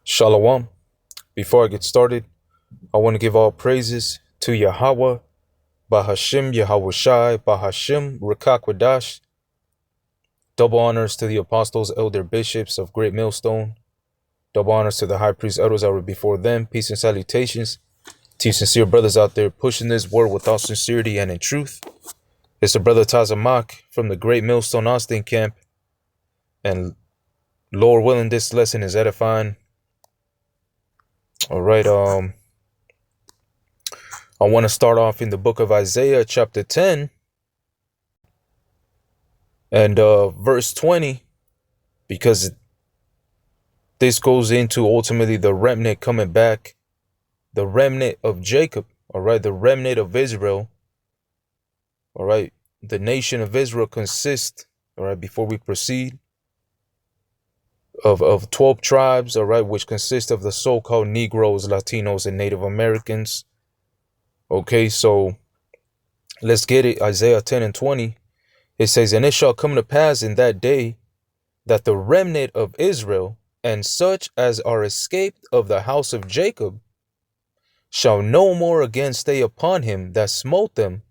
Shalom. Before I get started, I want to give all praises to Yahweh, Bahashim Yahawashi, Bahashim Rakakwadash. Double honors to the apostles, elder bishops of Great Millstone. Double honors to the high priest elders that were before them. Peace and salutations to you sincere brothers out there pushing this word without sincerity and in truth. It's a brother Tazamak from the Great Millstone Austin camp. And Lord willing, this lesson is edifying. All right, I want to start off in the book of Isaiah, chapter 10, and verse 20, because this goes into ultimately the remnant coming back, the remnant of Jacob, all right, the remnant of Israel, all right, the nation of Israel consists, all right, before we proceed, of 12 tribes, all right, which consist of the so-called Negroes, Latinos, and Native Americans. Okay, so let's get it. Isaiah 10 and 20. It says, "And it shall come to pass in that day that the remnant of Israel and such as are escaped of the house of Jacob shall no more again stay upon him that smote them,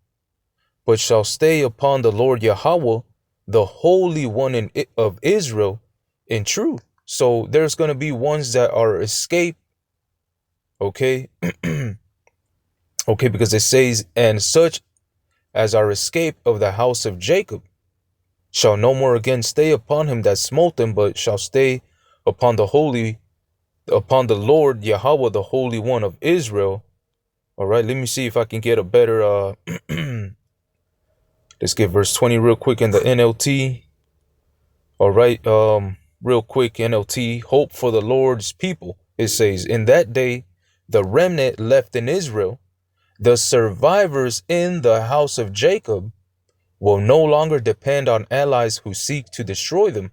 but shall stay upon the Lord Yahweh, the Holy One of Israel, in truth." So there's going to be ones that are escaped. Okay. Okay, because it says, "And such as are escaped of the house of Jacob shall no more again stay upon him that smote them, but shall stay upon the Lord Yahweh, the Holy One of Israel." All right, let me see if I can get a better, let's get verse 20 real quick in the NLT. All right, real quick, NLT, "Hope for the Lord's people." It says, "In that day, the remnant left in Israel, the survivors in the house of Jacob, will no longer depend on allies who seek to destroy them,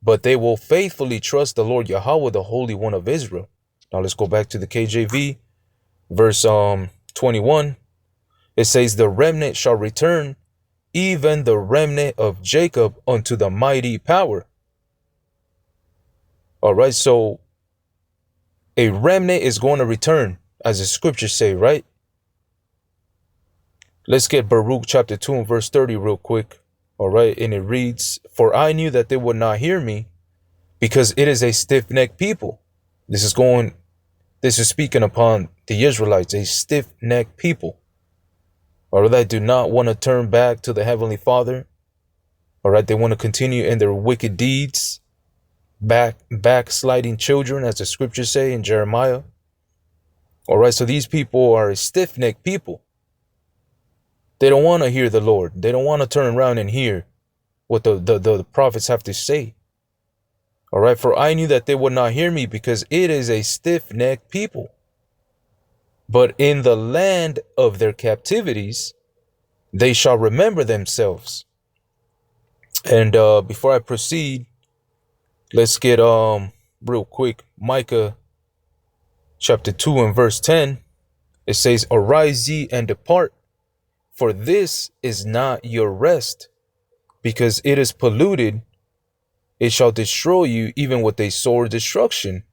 but they will faithfully trust the Lord Yahweh, the Holy One of Israel." Now let's go back to the KJV, verse 21. It says, "The remnant shall return, even the remnant of Jacob, unto the mighty power." All right, so a remnant is going to return, as the scriptures say, right? Let's get Baruch chapter 2 and verse 30 real quick. All right, and it reads, "For I knew that they would not hear me, because it is a stiff-necked people." This is speaking upon the Israelites, a stiff-necked people. All right, they do not want to turn back to the Heavenly Father. All right, they want to continue in their wicked deeds, backsliding children, as the scriptures say in Jeremiah. All right, so these people are a stiff-necked people. They don't want to hear the Lord. They don't want to turn around and hear what the prophets have to say. All right, "For I knew that they would not hear me, because it is a stiff-necked people. But in the land of their captivities, they shall remember themselves." And before I proceed, let's get real quick Micah chapter 2 and verse 10. It says, "Arise ye and depart, for this is not your rest, because it is polluted. It shall destroy you even with a sore destruction."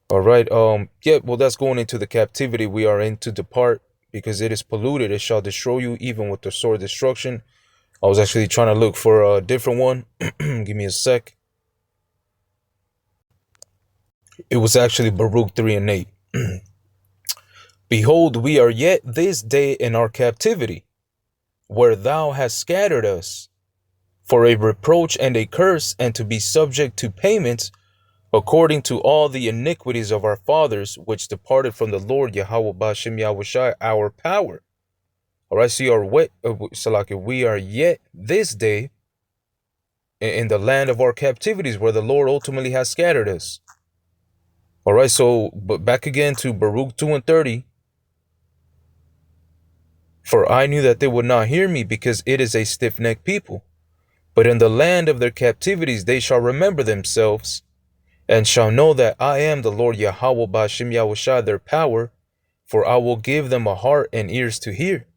All right, yeah, well, that's going into the captivity we are in, to depart, because it is polluted. It shall destroy you even with the sore destruction. I was actually trying to look for a different one. Give me a sec. It was actually Baruch 3 and 8. "Behold, we are yet this day in our captivity, where thou hast scattered us, for a reproach and a curse, and to be subject to payments, according to all the iniquities of our fathers, which departed from the Lord Yahweh Bashim Yahushai, our power." All right, so we are yet this day in the land of our captivities, where the Lord ultimately has scattered us. All right, so but back again to Baruch 2 and 30. "For I knew that they would not hear me, because it is a stiff-necked people. But in the land of their captivities they shall remember themselves, and shall know that I am the Lord Yahweh Bashim Yahushai, their power, for I will give them a heart and ears to hear.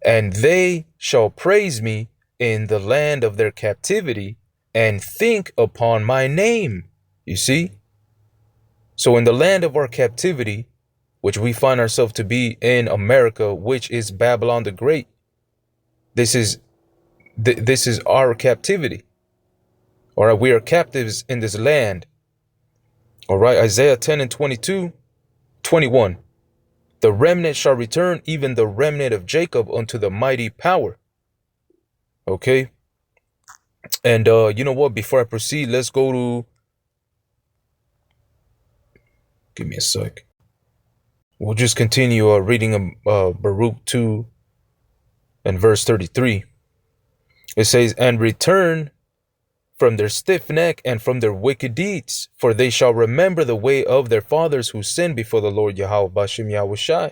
And they shall praise me in the land of their captivity, and think upon my name." You see? So in the land of our captivity, which we find ourselves to be in America, which is Babylon the Great, this is our captivity. All right, we are captives in this land. All right, Isaiah 10 and 21. The remnant shall return, even the remnant of Jacob, unto the mighty power. Okay. And you know what? Before I proceed, let's go to, give me a sec. We'll just continue reading Baruch 2 and verse 33. It says, and return from their stiff neck and from their wicked deeds, for they shall remember the way of their fathers who sinned before the Lord Yahweh Bashem Yahushai.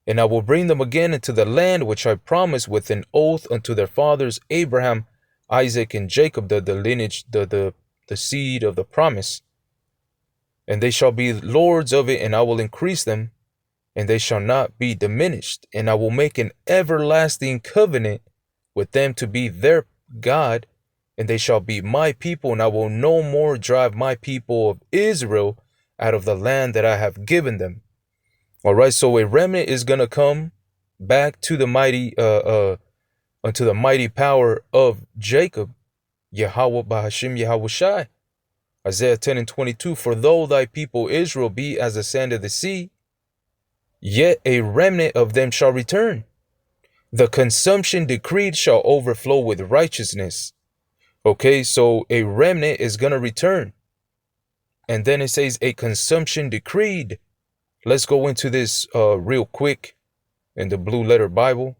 And I will bring them again into the land which I promised with an oath unto their fathers Abraham, Isaac, and Jacob, the lineage, the seed of the promise. And they shall be lords of it, and I will increase them, and they shall not be diminished. And I will make an everlasting covenant with them to be their God, and they shall be my people, and I will no more drive my people of Israel out of the land that I have given them. All right, so a remnant is gonna come back to the mighty, unto the mighty power of Jacob, Yahweh Bahashim Yahushai. Isaiah 10 and 22. For though thy people Israel be as the sand of the sea, yet a remnant of them shall return. The consumption decreed shall overflow with righteousness. Okay, so a remnant is gonna return, and then it says a consumption decreed. Let's go into this real quick in the Blue Letter Bible.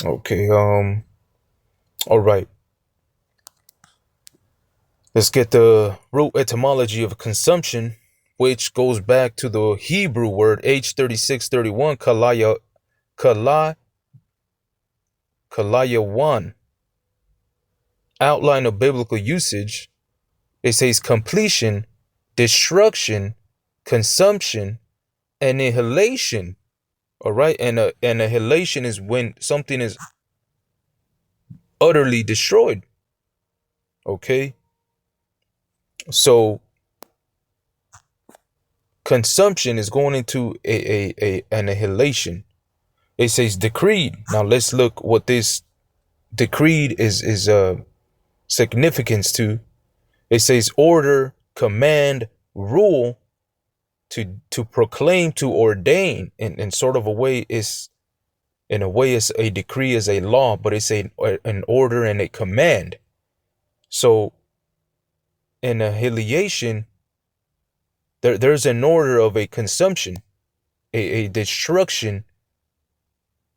Okay, all right. Let's get the root etymology of consumption, which goes back to the Hebrew word H3631, kalayawan. Outline of biblical usage. It says completion, destruction, consumption, annihilation. All right, and annihilation is when something is utterly destroyed. Okay, so consumption is going into a annihilation. It says decreed. Now let's look what this decreed is significance to. It says order, command, rule, to proclaim, to ordain. In sort of a way, it's a decree, is a law, but it's an order and a command. So annihilation, there's an order of a consumption, a destruction,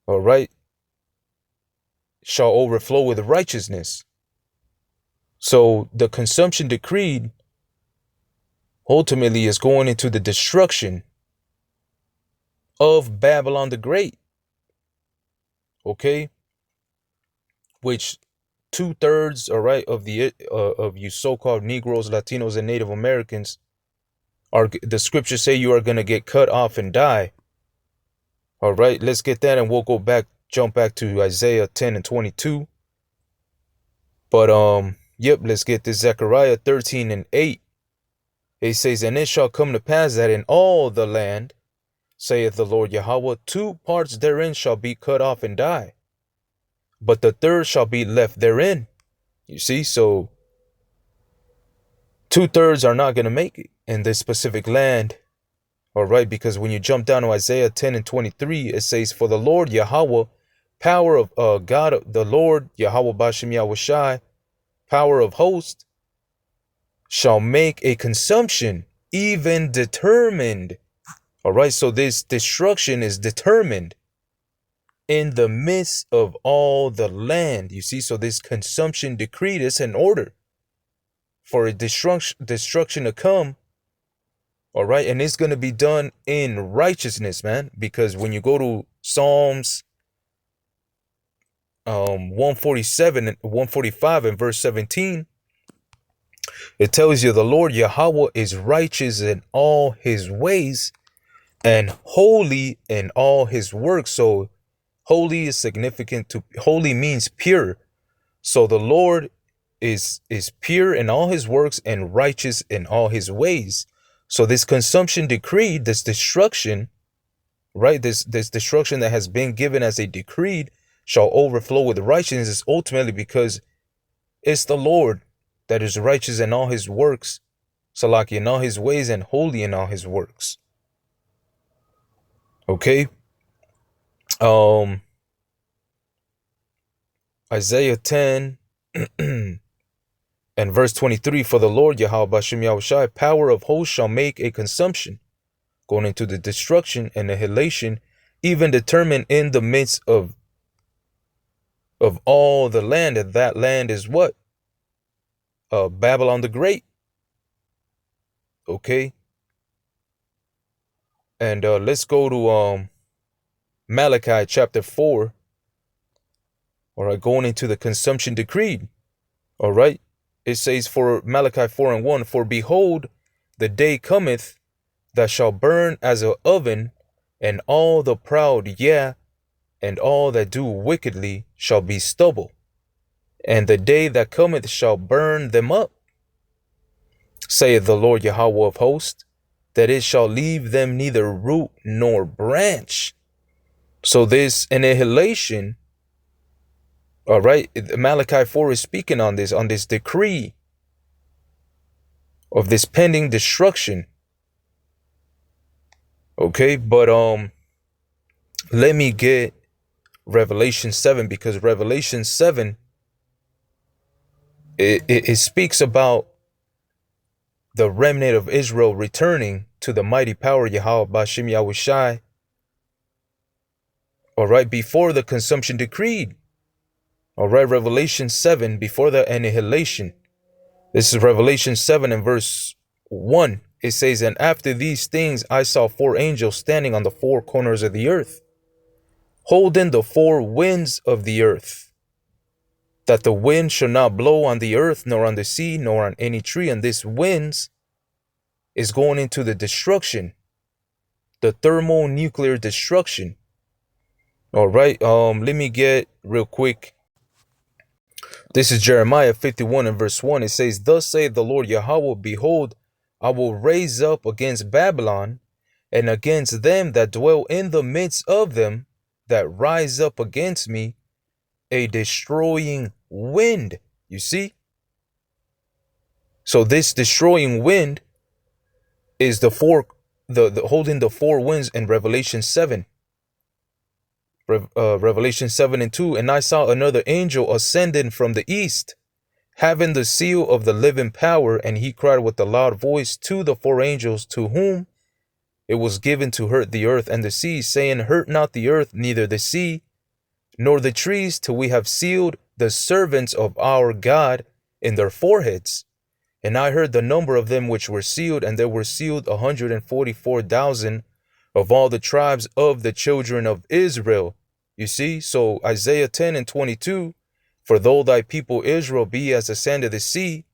all right, shall overflow with righteousness. So the consumption decreed ultimately is going into the destruction of Babylon the Great. Okay, which 2/3, all right, of you so-called Negroes, Latinos, and Native Americans are, the scriptures say, you are going to get cut off and die. All right, let's get that, and we'll jump back to Isaiah 10 and 22. But yep, let's get this Zechariah 13 and 8. It says, and it shall come to pass that in all the land, saith the Lord Yahweh, 2 parts therein shall be cut off and die, but the third shall be left therein. You see, so 2/3 are not going to make it in this specific land. All right, because when you jump down to Isaiah 10 and 23, it says, for the Lord Yahweh, power of God, the Lord Yahweh Bashem Yahushai, power of hosts, shall make a consumption even determined. All right, so this destruction is determined in the midst of all the land. You see, so this consumption decreed is an order for a destruction to come. All right, and it's going to be done in righteousness, man, because when you go to Psalms 147 and 145 and verse 17, it tells you the Lord Yahweh is righteous in all his ways and holy in all his works. So holy is significant to, holy means pure. So the Lord is pure in all his works and righteous in all his ways. So this consumption decree, this destruction, right? This destruction that has been given as a decree shall overflow with righteousness is ultimately because it's the Lord that is righteous in all his works, Salaki, in all his ways, and holy in all his works. Okay. Isaiah 10 and verse 23, for the Lord Yahweh Bashem Yahushai, power of hosts, shall make a consumption, going into the destruction and annihilation, even determined in the midst of all the land. And that land is what? Babylon the Great. Okay. And let's go to Malachi chapter 4. All right, going into the consumption decree. All right. It says for Malachi 4 and 1, for behold, the day cometh that shall burn as an oven, and all the proud, yea, and all that do wickedly shall be stubble. And the day that cometh shall burn them up, saith the Lord Yahweh of hosts, that it shall leave them neither root nor branch. So this annihilation, all right, Malachi 4 is speaking on this decree of this pending destruction. Okay, but let me get Revelation 7, because Revelation 7 it speaks about the remnant of Israel returning to the mighty power Yahweh Bashem Yahushai. All right, before the consumption decreed. All right, Revelation 7, before the annihilation. This is Revelation 7 and verse 1. It says, and after these things I saw 4 angels standing on the 4 corners of the earth, holding the 4 winds of the earth, that the wind should not blow on the earth, nor on the sea, nor on any tree. And this winds is going into the destruction, the thermonuclear destruction. All right, let me get real quick. This is Jeremiah 51 and verse 1. It says, thus saith the Lord Yahweh, behold, I will raise up against Babylon, and against them that dwell in the midst of them, that rise up against me, a destroying wind. You see? So this destroying wind is the holding the 4 winds in Revelation 7. Revelation 7 and 2. And I saw another angel ascending from the east, having the seal of the living power, and he cried with a loud voice to the 4 angels to whom it was given to hurt the earth and the sea, saying, hurt not the earth, neither the sea, nor the trees, till we have sealed the servants of our God in their foreheads. And I heard the number of them which were sealed, and there were sealed 144,000 of all the tribes of the children of Israel. You see, so Isaiah 10 and 22, for though thy people Israel be as the sand of the sea,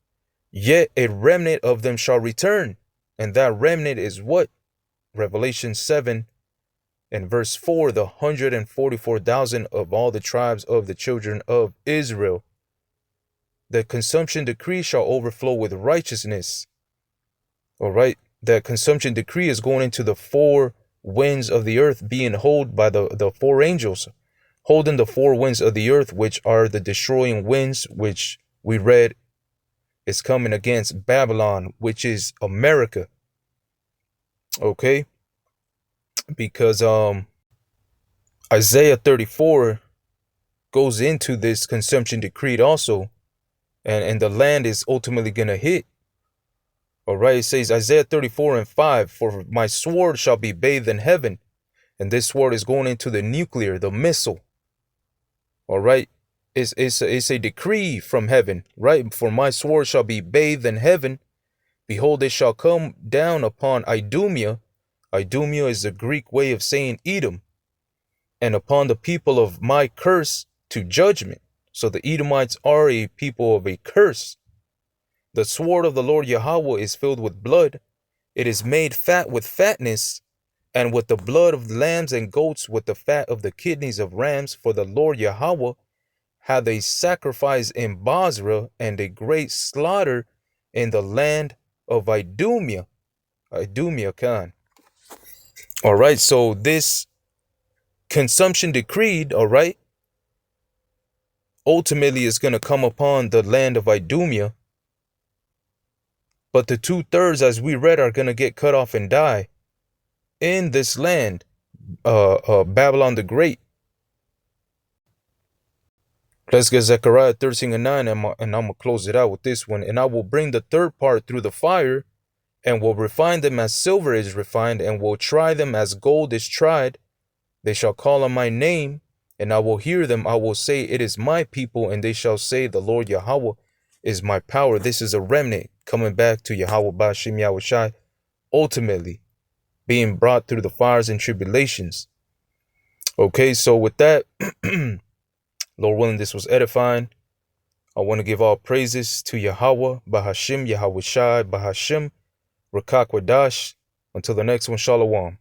yet a remnant of them shall return. And that remnant is what? Revelation 7 and verse 4, the 144,000 of all the tribes of the children of Israel. The consumption decree shall overflow with righteousness. All right. That consumption decree is going into the 4 winds of the earth, being held by the 4 angels, holding the 4 winds of the earth, which are the destroying winds, which we read is coming against Babylon, which is America. Okay. Because Isaiah 34 goes into this consumption decree also, and the land is ultimately gonna hit. All right, it says Isaiah 34 and 5, for my sword shall be bathed in heaven. And this sword is going into the nuclear, the missile. All right, it's a decree from heaven, right? For my sword shall be bathed in heaven. Behold, it shall come down upon Idumea. Idumea is the Greek way of saying Edom. And upon the people of my curse to judgment. So the Edomites are a people of a curse. The sword of the Lord Yahweh is filled with blood. It is made fat with fatness, and with the blood of lambs and goats, with the fat of the kidneys of rams. For the Lord Yahweh had a sacrifice in Basra and a great slaughter in the land of Idumea. Idumea Khan. All right, so this consumption decreed, all right, ultimately is going to come upon the land of Idumea. But the 2/3, as we read, are going to get cut off and die in this land, Babylon the Great. Let's get Zechariah 13:9, and I'm going to close it out with this one. And I will bring the third part through the fire, and will refine them as silver is refined, and will try them as gold is tried. They shall call on my name, and I will hear them. I will say, it is my people, and they shall say, the Lord Yahweh is my power. This is a remnant coming back to Yahweh Bashim Yahushai, ultimately being brought through the fires and tribulations. Okay, so with that, Lord willing, this was edifying. I want to give all praises to Yahweh, Bahashim, Yahushai, Bahashim, Rakak Wadash. Until the next one, Shalom.